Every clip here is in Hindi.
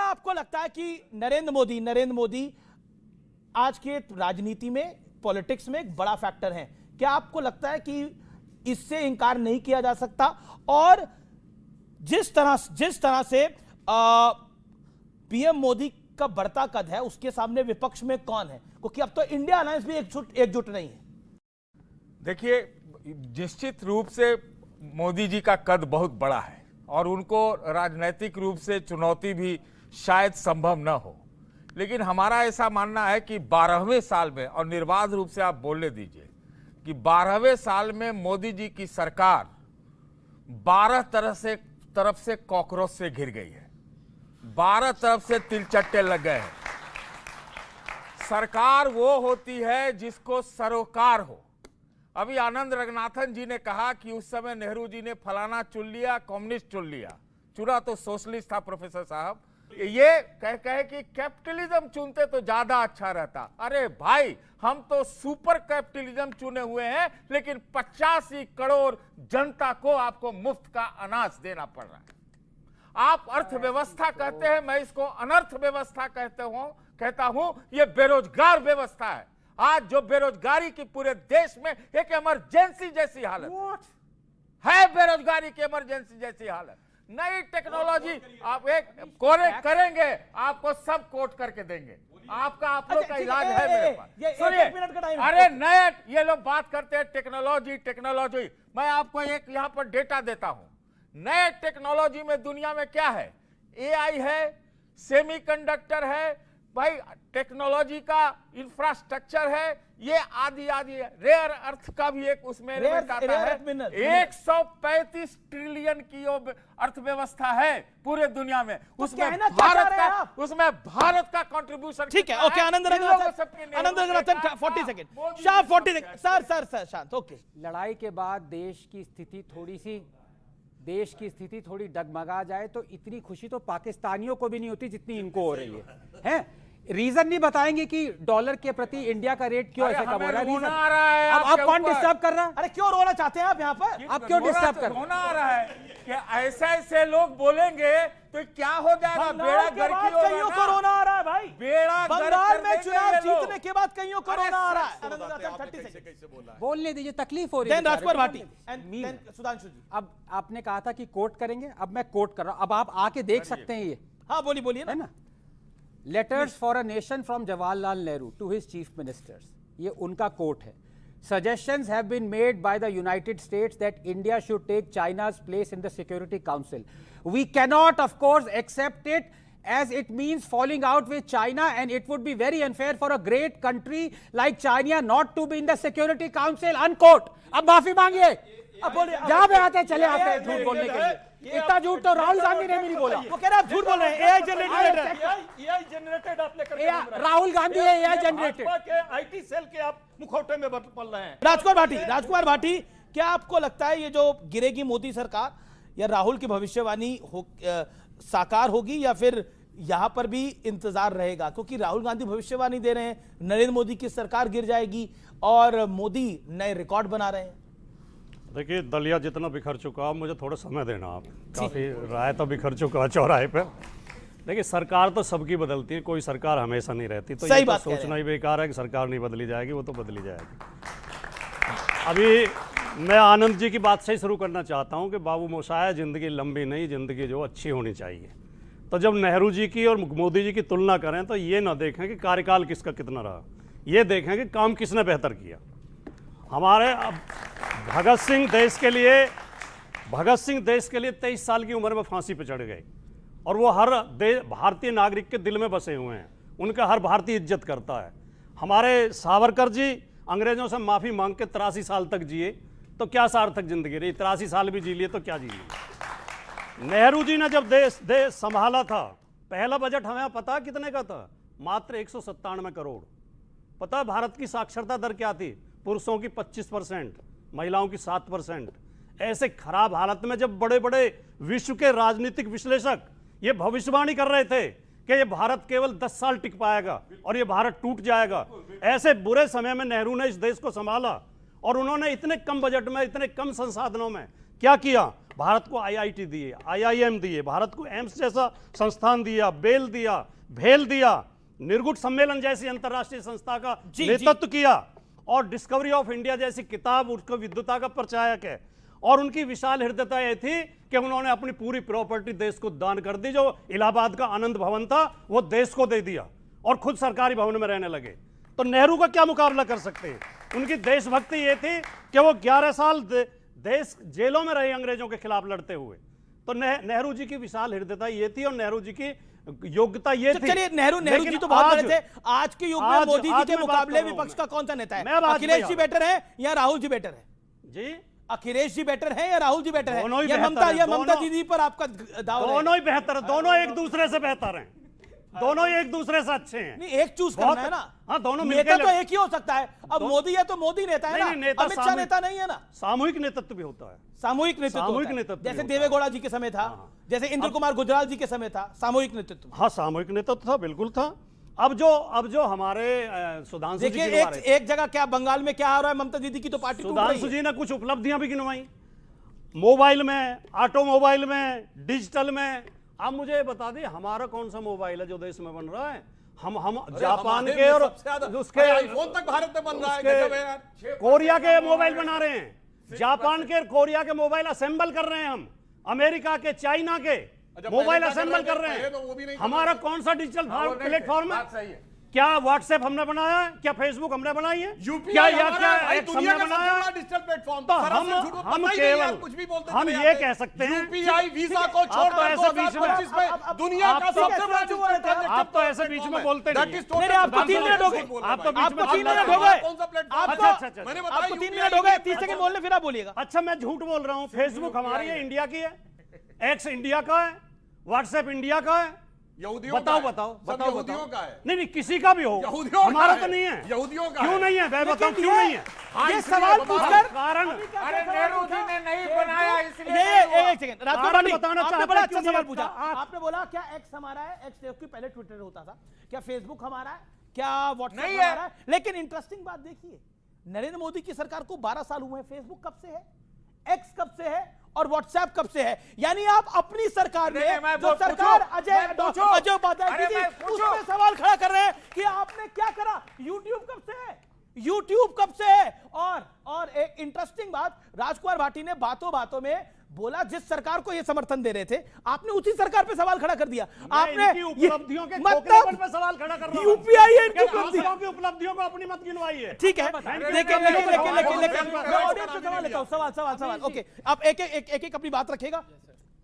आपको लगता है कि नरेंद्र मोदी आज के राजनीति में, पॉलिटिक्स में एक बड़ा फैक्टर है? क्या आपको लगता है कि इससे इंकार नहीं किया जा सकता? और जिस तरह से पीएम मोदी का बढ़ता कद है, उसके सामने विपक्ष में कौन है? क्योंकि अब तो इंडिया अलायंस भी एकजुट नहीं है। देखिए, निश्चित रूप से मोदी जी का कद बहुत बड़ा है और उनको राजनीतिक रूप से चुनौती भी शायद संभव न हो, लेकिन हमारा ऐसा मानना है कि 12वें साल में, और निर्बाध रूप से आप बोलने दीजिए कि 12वें साल में मोदी जी की सरकार 12 तरफ से कॉकरोच से घिर गई है, 12 तरफ से तिलचट्टे लग गए हैं। सरकार वो होती है जिसको सरोकार हो। अभी आनंद रंगनाथन जी ने कहा कि उस समय नेहरू जी ने फलाना चुन लिया, कम्युनिस्ट चुन लिया, चुना तो सोशलिस्ट था प्रोफेसर साहब। ये कहे कि कैपिटलिज्म चुनते तो ज्यादा अच्छा रहता। अरे भाई, हम तो सुपर कैपिटलिज्म चुने हुए हैं, लेकिन 85 करोड़ जनता को आपको मुफ्त का अनाज देना पड़ रहा है। आप अर्थव्यवस्था कहते हैं, मैं इसको अनर्थ व्यवस्था कहता हूं। ये बेरोजगार व्यवस्था है। आज जो बेरोजगारी की पूरे देश में एक इमरजेंसी जैसी हालत है, बेरोजगारी की इमरजेंसी जैसी हालत। नई टेक्नोलॉजी आप एक करेंगे, आपको सब कोट करके देंगे। आप लोग का इलाज है मेरे पास। सुनिए, अरे नए ये लोग बात करते हैं टेक्नोलॉजी। मैं आपको एक यहां पर डेटा देता हूं। नए टेक्नोलॉजी में दुनिया में क्या है? एआई है, सेमीकंडक्टर है, भाई टेक्नोलॉजी का इंफ्रास्ट्रक्चर है, ये आदि रेयर अर्थ का भी एक उसमें एलिमेंट आता है। 135 ट्रिलियन की अर्थव्यवस्था है पूरे दुनिया में, उसमें भारत का कंट्रीब्यूशन। ठीक है, okay. Anand Ranganathan 40 second, Shah 40 second. Sir शांत। ओके। लड़ाई के बाद देश की स्थिति थोड़ी डगमगा जाए तो इतनी खुशी तो पाकिस्तानियों को भी नहीं होती जितनी इनको हो रही है। रीजन नहीं बताएंगे कि डॉलर के प्रति इंडिया का रेट क्यों ऐसे कम हो रहा है? अब आप कौन डिस्टर्ब कर रहा है? अरे क्यों रोना चाहते हैं आप यहाँ पर? आप क्यों डिस्टर्ब कर रहे हैं? रोना आ रहा है कि ऐसे लोग बोलेंगे तो क्या हो जाएगा? बेड़ा गर्क हो कईयों को रोना आ रहा है भाई। बेड़ा बंगाल में चुनाव जीतने के बाद कईयों को रोना आ रहा है। बोलने दीजिए, तकलीफ हो रही है। राजकुमार भाटी, सुधांशु जी, अब आपने कहा था कि कोट करेंगे, अब मैं कोट कर रहा हूं। अब आप आके देख सकते हैं ये। हाँ बोलिए ना। Letters for a nation from Jawaharlal Nehru to his chief ministers, ये उनका कोट है। Suggestions have been made by the United States that India should take China's place in the Security Council. We cannot, of course, accept it as it means falling out with China, and it would be very unfair for a great country like China not to be in the Security Council. Unquote. अब माफी मांगिए। जहां पे आते चले आते हैं झूठ बोलने के लिए। इतना झूठ तो राहुल गांधी ने भी नहीं बोला। वो कह रहे हैं आप झूठ बोल रहे हैं। एआई जनरेटेड आपने करके राहुल गांधी है एआई जनरेटेड। आईटी सेल के आप मुखौटे में पल रहे हैं। राजकुमार भाटी, क्या आपको लगता है ये जो गिरेगी मोदी सरकार, या राहुल की भविष्यवाणी साकार होगी, या फिर यहां पर भी इंतजार रहेगा? क्योंकि राहुल गांधी भविष्यवाणी दे रहे हैं नरेंद्र मोदी की सरकार गिर जाएगी, और मोदी नए रिकॉर्ड बना रहे हैं। देखिए, दलिया जितना बिखर चुका, मुझे थोड़ा समय देना। आप काफ़ी राय तो बिखर चुका है चौराहे पे। देखिए, सरकार तो सबकी बदलती है, कोई सरकार हमेशा नहीं रहती। तो ये तो सोचना ही बेकार है कि सरकार नहीं बदली जाएगी, वो तो बदली जाएगी। अभी मैं आनंद जी की बात से ही शुरू करना चाहता हूँ कि बाबू मोशाया, ज़िंदगी लंबी नहीं, ज़िंदगी जो अच्छी होनी चाहिए। तो जब नेहरू जी की और मोदी जी की तुलना करें तो ये ना देखें कि कार्यकाल किसका कितना रहा, ये देखें कि काम किसने बेहतर किया। हमारे भगत सिंह देश के लिए 23 साल की उम्र में फांसी पर चढ़ गए, और वो हर भारतीय नागरिक के दिल में बसे हुए हैं। उनका हर भारतीय इज्जत करता है। हमारे सावरकर जी अंग्रेजों से माफ़ी मांग के 83 साल तक जिए, तो क्या सार्थक जिंदगी रही? 83 साल भी जी लिए तो क्या जी लिए? नेहरू जी ने जब देश संभाला था, पहला बजट हमें पता कितने का था? मात्र 197 करोड़। पता भारत की साक्षरता दर क्या थी? पुरुषों की 25%, महिलाओं की 7%। ऐसे खराब हालत में जब बड़े बड़े विश्व के राजनीतिक विश्लेषक ये भविष्यवाणी कर रहे थे कि ये भारत केवल 10 साल टिक पाएगा और ये भारत टूट जाएगा, ऐसे बुरे समय में नेहरू ने इस देश को संभाला, और उन्होंने इतने कम बजट में, इतने कम संसाधनों में क्या किया? भारत को आईआईटी दिए, आईआईएम दिए, भारत को एम्स जैसा संस्थान दिया, बेल दिया, भेल दिया, निर्गुट सम्मेलन जैसी अंतरराष्ट्रीय संस्था का नेतृत्व किया, और डिस्कवरी ऑफ इंडिया जैसी किताब उसको विद्वता का प्रचारक है। और उनकी विशाल हृदयता यह थी कि उन्होंने अपनी पूरी प्रॉपर्टी देश को दान कर दी। जो इलाहाबाद का आनंद भवन था वो देश को दे दिया और खुद सरकारी भवन में रहने लगे। तो नेहरू का क्या मुकाबला कर सकते हैं? उनकी देशभक्ति ये थी कि वो 11 साल देश जेलों में रहे अंग्रेजों के खिलाफ लड़ते हुए। तो नेहरू जी की विशाल हृदयता ये थी और नेहरू जी की योग्यता ये थी। चलिए, नेहरू जी तो बहुत बड़े थे। आज के युग में मोदी जी के मुकाबले विपक्ष का कौन सा नेता है? अखिलेश जी बेटर है या राहुल जी बेटर है? जी, अखिलेश जी बेटर है या राहुल जी बेटर है? दोनों ही या ममता दीदी पर आपका दाव है? दोनों ही बेहतर है, दोनों एक दूसरे से बेहतर हैं, दोनों एक दूसरे से अच्छे हैं। नहीं, एक चूज करना है ना। हाँ, दोनों नेता तो एक ही हो सकता है। अब मोदी है तो मोदी नेता है ना, अमित शाह नेता नहीं है ना। सामूहिक नेतृत्व भी होता है, सामूहिक नेतृत्व, जैसे देवेगौड़ा जी के समय था, जैसे इंद्र कुमार गुजराल जी के समय था, सामूहिक नेतृत्व। हाँ, सामूहिक नेतृत्व था, बिल्कुल था। अब जो हमारे सुधांशु जी देखिए, एक जगह क्या बंगाल में क्या आ रहा है, ममता दीदी की तो पार्टी सुधांशु जी ने कुछ उपलब्धियां भी गिनवाई, मोबाइल में, ऑटोमोबाइल में, डिजिटल में। आप मुझे बता दें, हमारा कौन सा मोबाइल है जो देश में बन रहा है? हम जापान के और उसके आईफोन तक भारत में बन रहा है। गजब है यार। कोरिया के मोबाइल बना रहे हैं, जापान के, कोरिया के मोबाइल असेंबल कर रहे हैं हम, अमेरिका के, चाइना के मोबाइल असेंबल कर रहे हैं। हमारा कौन सा डिजिटल प्लेटफॉर्म है? क्या व्हाट्सएप हमने बनाया है? क्या फेसबुक हमने बनाई है? क्या दुनिया का सबसे बड़ा डिजिटल प्लेटफॉर्म? तो हम केवल कुछ भी बोलते हम ये कह सकते हैं, यूपीआई वीजा को छोड़कर ऐसे बीच में दुनिया का सबसे बड़ा, आप तो ऐसे बीच में बोलते नहीं। आपको 3 मिनट हो गए, आपको 3 मिनट हो गए, कौन सा प्लेटफॉर्म? आपको 3 मिनट हो गए, 30 सेकंड बोलने फिर आप बोलिएगा। अच्छा, मैं झूठ बोल रहा हूँ? फेसबुक हमारी है, इंडिया की है, एक्स इंडिया का है, व्हाट्सएप इंडिया का है। बताओ यहूदियों का है। नहीं, किसी का भी हो, हमारा तो नहीं है। यहूदियों का क्यों नहीं है? मैं बताऊं क्यों नहीं है? ये सवाल पूछकर कारण, अरे नेहरू जी ने नहीं बनाया इसलिए। एक सेकंड, बताना आपने चाहता बड़ा हूं, अच्छा क्यों सवाल नहीं पूछा। है? आपने बोला क्या एक्स हमारा है? एक्स क्योंकि पहले ट्विटर होता था। क्या फेसबुक हमारा है? क्या व्हाट्सएप नहीं है। हमारा है? लेकिन इंटरेस्टिंग बात देखिए, नरेंद्र मोदी की सरकार को 12 साल हुए हैं। फेसबुक कब से है? एक्स कब से है? और व्हाट्सएप कब से है? यानी आप अपनी सरकार में जो सरकार अजय उपाध्याय की थी, उसमें सवाल खड़ा कर रहे हैं कि आपने क्या करा। यूट्यूब कब से है? यूट्यूब कब से है? और एक इंटरेस्टिंग बात, राजकुमार भाटी ने बातों बातों में बोला, जिस सरकार को ये समर्थन दे रहे थे आपने उसी सरकार पे सवाल खड़ा कर दिया। आपने उपलब्धियों के मतलब पे सवाल खड़ा कर रहा हूं। यूपीआई की उपलब्धियों को अपनी मत गिनवाई है। ठीक है, लेकिन मैं ऑडियंस से सवाल लेता हूं। सवाल ओके, आप एक अपनी बात रखेगा।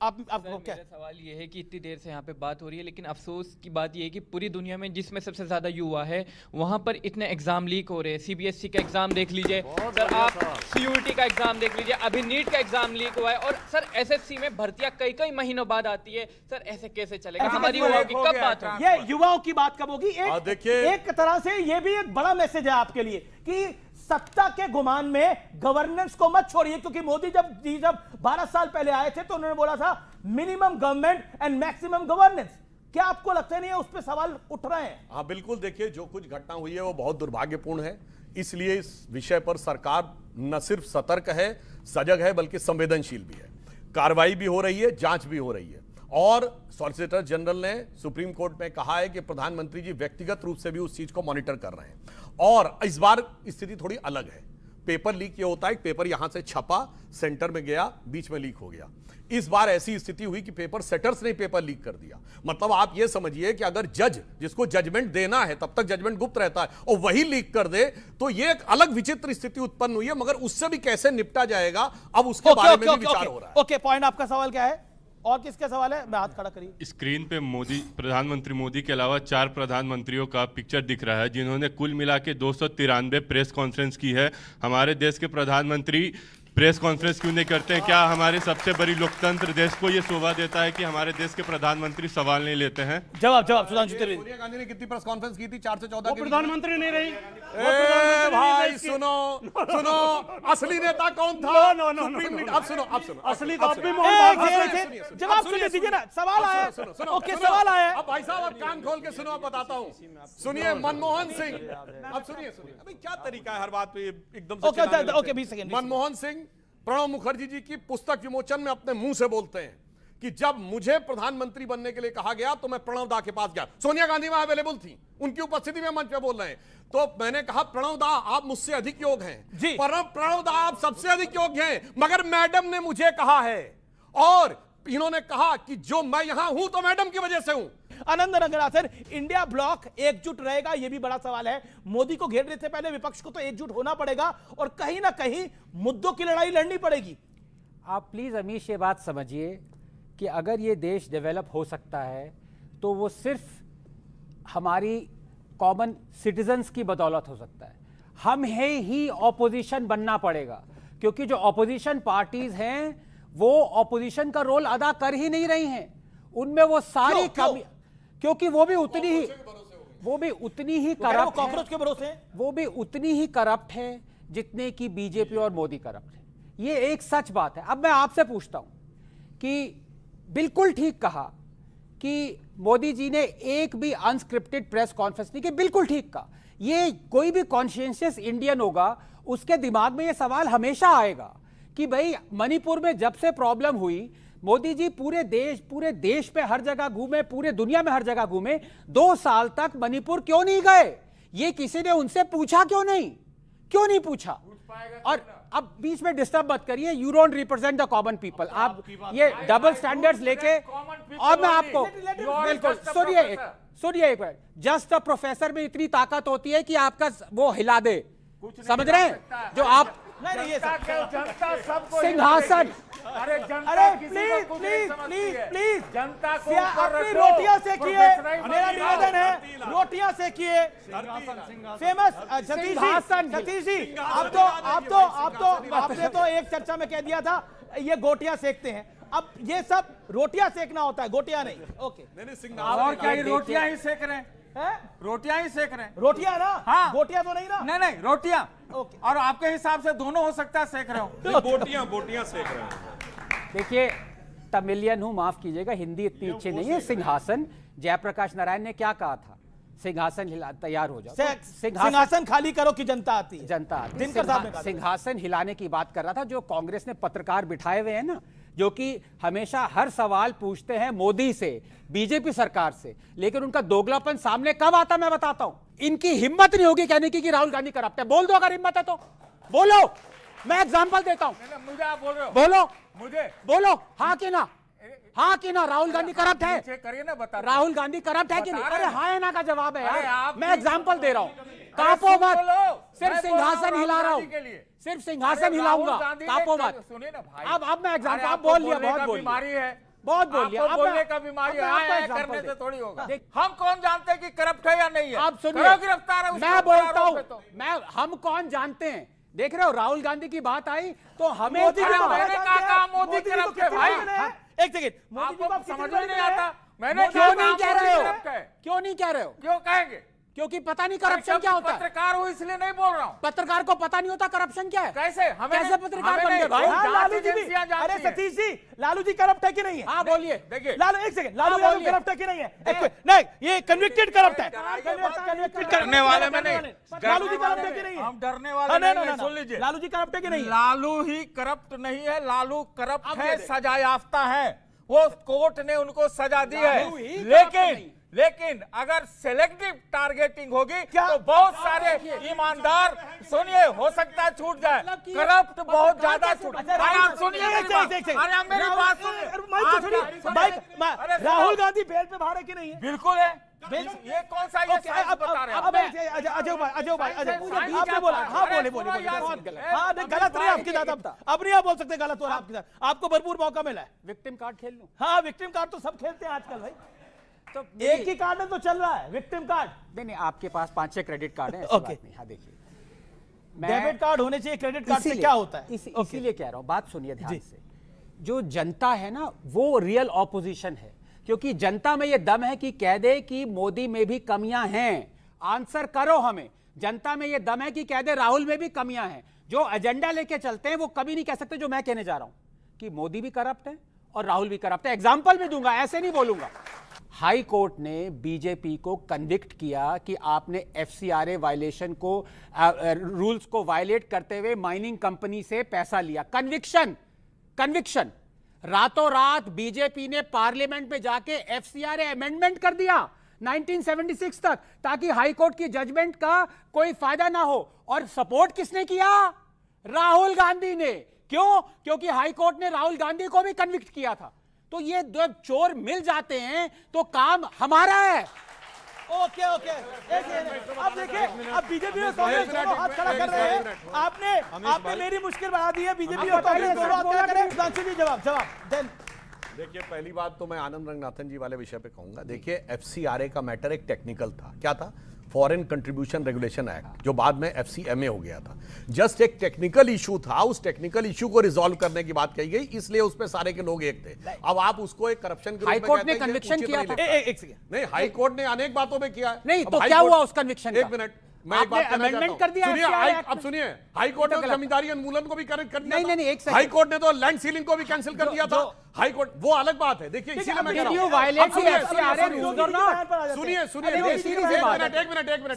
आपको क्या मेरा सवाल ये है कि इतनी देर से यहाँ पे बात हो रही है, लेकिन अफसोस की बात ये है कि पूरी दुनिया में जिसमें सबसे ज्यादा युवा है वहाँ पर इतने एग्जाम लीक हो रहे हैं। सीबीएसई का एग्जाम देख लीजिए सर, आप सीयूईटी का एग्जाम देख लीजिए, अभी नीट का एग्जाम लीक हुआ है। और सर एसएससी में भर्तियां कई महीनों बाद आती है। सर ऐसे कैसे चलेगा? हमारी युवाओं की कब बात होगी? ये युवाओं की बात कब होगी? एक तरह से ये भी एक बड़ा मैसेज है आपके लिए कि सत्ता के गुमान में गवर्नेंस को मत छोड़िए, क्योंकि मोदी जब 12 साल पहले आए थे तो उन्होंने बोला था minimum government and maximum governance. क्या आपको लगता नहीं है उस पर सवाल उठ रहे हैं? हाँ बिल्कुल, देखिए जो कुछ घटना हुई है वो बहुत दुर्भाग्यपूर्ण है। इसलिए इस विषय पर सरकार न सिर्फ सतर्क है, सजग है, बल्कि संवेदनशील भी है। कार्रवाई भी हो रही है, जांच भी हो रही है। और सॉलिसिटर जनरल ने सुप्रीम कोर्ट में कहा है कि प्रधानमंत्री जी व्यक्तिगत रूप से भी उस चीज को मॉनिटर कर रहे हैं। और इस बार स्थिति थोड़ी अलग है। पेपर लीक ये होता है, पेपर यहां से छपा, सेंटर में गया, बीच में लीक हो गया। इस बार ऐसी स्थिति हुई कि पेपर सेटर्स ने पेपर लीक कर दिया। मतलब आप ये समझिए कि अगर जज जिसको जजमेंट देना है तब तक जजमेंट गुप्त रहता है और वही लीक कर दे, तो ये एक अलग विचित्र स्थिति उत्पन्न हुई है। मगर उससे भी कैसे निपटा जाएगा, अब उसके बारे में भी विचार हो रहा है। ओके, पॉइंट आपका सवाल क्या है और किसका सवाल है? मैं हाथ खड़ा करिए। स्क्रीन पे प्रधानमंत्री मोदी के अलावा 4 प्रधानमंत्रियों का पिक्चर दिख रहा है, जिन्होंने कुल मिला के 293 प्रेस कॉन्फ्रेंस की है। हमारे देश के प्रधानमंत्री प्रेस कॉन्फ्रेंस क्यों नहीं करते हैं? क्या हमारे सबसे बड़ी लोकतंत्र देश को यह शोभा देता है कि हमारे देश के प्रधानमंत्री सवाल नहीं लेते हैं? जवाब सुधांशु त्रिवेदी। सोनिया गांधी ने कितनी प्रेस कॉन्फ्रेंस की थी? 4 से 14 प्रधानमंत्री नहीं रही। भाई सुनो, असली नेता कौन था? अब सुनो असली तो जवाब सुनिए, दीजिए ना, सवाल आया। ओके, सवाल आया। अब भाई साहब आप कान खोल के सुनो, आप बताता हूँ। सुनिए, मनमोहन सिंह, अब सुनिए, अभी क्या तरीका है हर बात पे एकदम से? Okay 20 second. मनमोहन सिंह प्रणब मुखर्जी जी की पुस्तक विमोचन में अपने मुंह से बोलते हैं कि जब मुझे प्रधानमंत्री बनने के लिए कहा गया तो मैं प्रणब दा के पास गया। सोनिया गांधी वहां अवेलेबल थी, उनकी उपस्थिति में मंच पे बोल रहे हैं। तो मैंने कहा प्रणब दा आप मुझसे अधिक योग्य हैं जी। प्रणब दा आप सबसे अधिक योग्य हैं, मगर मैडम ने मुझे कहा है और इन्होंने कहा कि जो मैं यहां हूं तो मैडम की वजह से हूं। आनंद रंगनाथन, इंडिया ब्लॉक एकजुट रहेगा, यह भी बड़ा सवाल है। मोदी को घेरने से पहले विपक्ष को तो एकजुट होना पड़ेगा और कहीं ना कहीं मुद्दों की लड़ाई लड़नी पड़ेगी। आप प्लीज अमीश ये बात समझिए कि अगर ये देश डेवलप हो सकता है तो वो सिर्फ हमारी कॉमन सिटीजन्स की बदौलत हो सकता है। हम है ही ऑपोजिशन बनना पड़ेगा, क्योंकि जो ऑपोजिशन पार्टीज हैं वो ऑपोजिशन का रोल अदा कर ही नहीं रही हैं। उनमें वो सारी कमी, क्योंकि वो भी उतनी ही करप्ट कॉकरोच के भरोसे हैं। वो भी उतनी ही करप्ट है जितने की बीजेपी और मोदी करप्ट है। ये एक सच बात है। अब मैं आपसे पूछता हूं कि बिल्कुल ठीक कहा कि मोदी जी ने एक भी अनस्क्रिप्टेड प्रेस कॉन्फ्रेंस नहीं की, बिल्कुल ठीक कहा। ये कोई भी कॉन्शियस इंडियन होगा उसके दिमाग में ये सवाल हमेशा आएगा कि भाई मणिपुर में जब से प्रॉब्लम हुई, मोदी जी पूरे देश पे हर जगह घूमे, पूरे दुनिया में हर जगह घूमे, 2 साल तक मणिपुर क्यों नहीं गए? ये किसी ने उनसे पूछा क्यों नहीं पूछा? और अब बीच में डिस्टर्ब मत करिए, you don't represent the common people. आप ये डबल स्टैंडर्ड्स लेके, और मैं आपको बिल्कुल सुनिए एक बार, जस्ट अ प्रोफेसर में इतनी ताकत होती है कि आपका वो हिला दे, समझ रहे हैं? जो आप सिंहासन, प्लीज जनता को अपनी रोटियां सेकिए, मेरा निवेदन है, रोटियां सेकिए। फेमस सतीश जी, आपने तो एक चर्चा में कह दिया था ये गोटियां सेकते हैं, अब ये सब रोटियां सेकना होता है, गोटियां नहीं। ओके, और क्या रोटियां ही सेक रहे हैं? रोटियां ही सेक रहे हैं। रोटियां ना? हाँ, गोटियां तो नहीं ना? नहीं रोटियां। ओके। और आपके हिसाब से दोनों हो सकता है सेक रहे हो? गोटियां सेक रहे हैं। देखिए, तमिलियन हूं, माफ कीजिएगा, हिंदी इतनी अच्छी नहीं है। सिंहासन, जयप्रकाश नारायण ने क्या कहा था? सिंहासन हिला, तैयार हो जाओ। सिंहासन खाली करो कि जनता आती है। सिंहासन हिलाने की बात कर रहा था। जो कांग्रेस ने पत्रकार बिठाए हुए हैं ना, जो कि हमेशा हर सवाल पूछते हैं मोदी से, बीजेपी सरकार से, लेकिन उनका दोगलापन सामने कब आता मैं बताता हूं। इनकी हिम्मत नहीं होगी कहने की कि राहुल गांधी करप्ट है। बोल दो अगर हिम्मत है तो बोलो, मैं एग्जांपल देता हूं। मुझे आप बोल रहे हो? बोलो, मुझे बोलो, हाँ कि ना, हाँ कि ना, राहुल गांधी करप्ट है? करिए ना, बता। राहुल गांधी करप्ट है कि नहीं? अरे हाँ है ना का जवाब है यार। मैं एग्जांपल दे रहा हूं, कापो मत, सिर्फ सिंहासन हिला रहा हूं, सिर्फ सिंहासन हिलाऊंगा, कापो मत। सुनिए ना भाई, अब मैं एग्जांपल, आप बोल लिया, बहुत बीमारी है, बहुत बोल लिया। अब बोलने का बीमारी है, करने से थोड़ी होगा। हम कौन जानते हैं कि करप्ट है या नहीं है? आप सुनिए, गिरफ्तार है, मैं बोलता हूं, हम कौन जानते हैं? देख रहे हो, राहुल गांधी की बात आई तो हमें मोदी करप्ट है भाई। एक सेकंड, आपको समझ में नहीं आता? मैंने क्यों नहीं कह रहे हो? क्यों नहीं कह रहे हो? क्यों कहेंगे? क्योंकि पता नहीं करप्शन क्या होता है। पत्रकार हूं इसलिए नहीं बोल रहा हूं। पत्रकार को पता नहीं होता करप्शन क्या है। कैसे कैसे पत्रकार बन गए भाई? लालू जी भी, अरे सतीश जी, लालू जी करप्ट है कि नहीं है? हाँ बोलिए। देखिए, लालू, एक सेकंड, लालू यादव करप्ट है कि नहीं है? नहीं, ये कन्विक्टेड करप्ट है। करने वाले में नहीं। लालू जी करप्ट है कि नहीं है? हम डरने वाले नहीं हैं, सुन लीजिए। लालू जी करप्ट है कि नहीं है? लालू ही करप्ट नहीं है, लालू करप्ट है, सजा याफ्ता है। वो कोर्ट ने उनको सजा दी है। लेकिन अगर सेलेक्टिव टारगेटिंग होगी तो बहुत सारे ईमानदार, सुनिए, हो सकता है छूट जाए, करप्ट बहुत ज्यादा छूट। आप सुनिए मेरी बात सुनिए। राहुल गांधी बेल पे बाहर है कि नहीं है? बिल्कुल है। ये कौन सा ये साइंस बता रहे हैं? अजय भाई, आपने बोला, हाँ बोले, हाँ गलत नहीं आपके साथ, अब नहीं आप बोल सकते गलत हो रहा आपके साथ, आपको भरपूर मौका मिला है। विक्टिम कार्ड खेल लो। हाँ, विक्टिम कार्ड तो सब खेलते हैं आजकल भाई, तो एक ही कार्ड में तो चल रहा है विक्टिम कार्ड। नहीं, आपके पास 5-6 क्रेडिट कार्ड है। ओके, हाँ देखिए, डेबिट कार्ड होने चाहिए, क्रेडिट कार्ड से क्या होता है? इसीलिए कह रहा हूं, बात सुनिए ध्यान से। जो जनता है ना, वो रियल ऑपोजिशन है, क्योंकि जनता में ये दम है कि कह दे कि मोदी में भी कमियां हैं। आंसर करो हमें। जनता में ये दम है कि कह दे राहुल में भी कमियां हैं। जो एजेंडा लेके चलते हैं वो कभी नहीं कह सकते जो मैं कहने जा रहा हूं, कि मोदी भी करप्ट है और राहुल भी करप्ट है। एग्जाम्पल भी दूंगा, ऐसे नहीं बोलूंगा। हाई कोर्ट ने बीजेपी को कन्विक्ट किया कि आपने एफसीआरए वायलेशन को रूल्स को वायलेट करते हुए माइनिंग कंपनी से पैसा लिया। कन्विक्शन रातों रात बीजेपी ने पार्लियामेंट में जाके एफसीआरए अमेंडमेंट कर दिया 1976 तक, ताकि हाई कोर्ट की जजमेंट का कोई फायदा ना हो। और सपोर्ट किसने किया? राहुल गांधी ने। क्यों? क्योंकि हाई कोर्ट ने राहुल गांधी को भी कन्विक्ट किया था। तो ये दो चोर मिल जाते हैं तो काम हमारा है। ओके अब देखिए, अब बीजेपी और कांग्रेस दोनों हाथ खड़ा कर रहे हैं। आपने मेरी मुश्किल बढ़ा दी है। बीजेपी और कांग्रेस दोनों हाथ खड़ा करें। सुधांशु जी जवाब देन। देखिए, पहली बात तो मैं आनंद रंगनाथन जी वाले विषय पे कहूंगा। देखिए, एफसीआरए का मैटर एक टेक्निकल था। क्या था? फॉरेन कंट्रीब्यूशन रेगुलेशन एक्ट, जो बाद में एफसीएमए हो गया था। जस्ट एक टेक्निकल इशू था, उस टेक्निकल इशू को रिजॉल्व करने की बात कही गई, इसलिए उस पे सारे के लोग एक थे। अब आप उसको एक करप्शन के हाई कोर्ट ने कन्विक्शन किया था। एक सेकंड, नहीं, हाई कोर्ट ने अनेक बातों में किया है। नहीं तो क्या हुआ उस कन्विक्शन? एक मिनट, मैं एक बात कहना चाहता हूं। कर दिया। सुनिए, अब सुनिए, हाई कोर्ट ने जमींदारी उन्मूलन को भी कर दिया। नहीं, एक सेकंड। हाई कोर्ट ने तो लैंड सीलिंग को भी कैंसिल कर दिया था। हाई कोर्ट, वो अलग बात है। देखिए, इसीलिए मैं कह रहा हूं। सुनिए,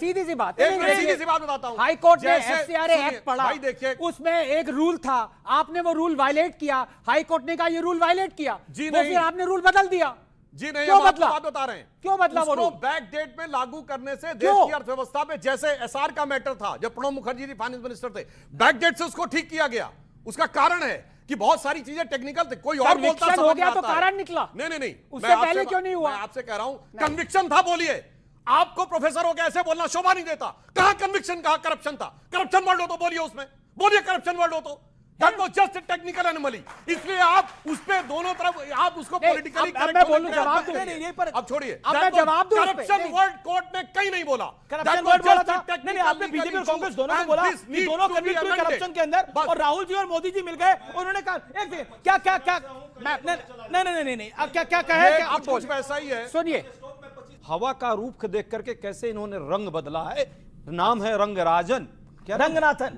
सीधी सी बात बताता हूं। हाई कोर्ट ने एफसीआरए एक्ट पढ़ा, भाई देखिए, उसमें एक रूल था, आपने वो रूल वायलेट किया। हाई कोर्ट ने कहा ये रूल वायलेट किया, जी नहीं, फिर आपने रूल बदल दिया। जी नहीं, क्यों हम आपको बदला? बात बता रहे हैं। क्यों बदला वो रूल? बैक डेट में लागू करने से देश की अर्थव्यवस्था पे, जैसे एसआर का मैटर था, जब प्रणब मुखर्जी जी फाइनेंस मिनिस्टर थे, बैक डेट से उसको ठीक किया गया। उसका कारण है कि बहुत सारी चीजें टेक्निकल थे। कोई और बोलता हो गया तो कारण निकला। नहीं, उससे पहले क्यों नहीं हुआ? मैं आपसे कह रहा हूं, कन्विक्शन था। बोलिए, आपको प्रोफेसर हो के ऐसे बोलना शोभा नहीं देता। कहां कन्विक्शन, कहां करप्शन था? करप्शन वर्ड हो तो बोलिए, उसमें बोलिए करप्शन वर्ड हो तो। That was just a technical anomaly। इसलिए आप उस पे दोनों तरफ आप उसको पॉलिटिकली मैं बोलूं, जवाब दूं। अब छोड़िए, अब मैं जवाब दूं। करप्शन वर्ड कोर्ट ने कहीं नहीं बोला। करप्शन वर्ड बोला था। नहीं, आपने बीजेपी और कांग्रेस दोनों को बोला कि दोनों कन्विक्ट हुए करप्शन के अंदर, और राहुल जी और मोदी जी मिल गए। उन्होंने कहा एक सेकंड, क्या नहीं, क्या कहे? आप कुछ वैसा ही है। सुनिए, हवा का रूप देख करके कैसे इन्होंने रंग बदला है। नाम है रंगराजन, क्या रंगनाथन।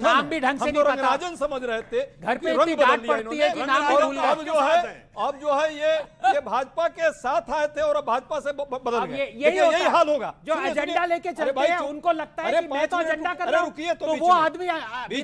नाम भी ढंग से नहीं पता। रंगराजन समझ रहे थे, घर पे इतनी डांट पड़ती है कि नाम भूल गए। अब जो है ये भाजपा के साथ आए थे और अब भाजपा से बदल गए। यही हाल होगा। जो एजेंडा लेके चलते हैं, उनको लगता है कि मैं तो एजेंडा कर रहा हूं, तो वो आदमी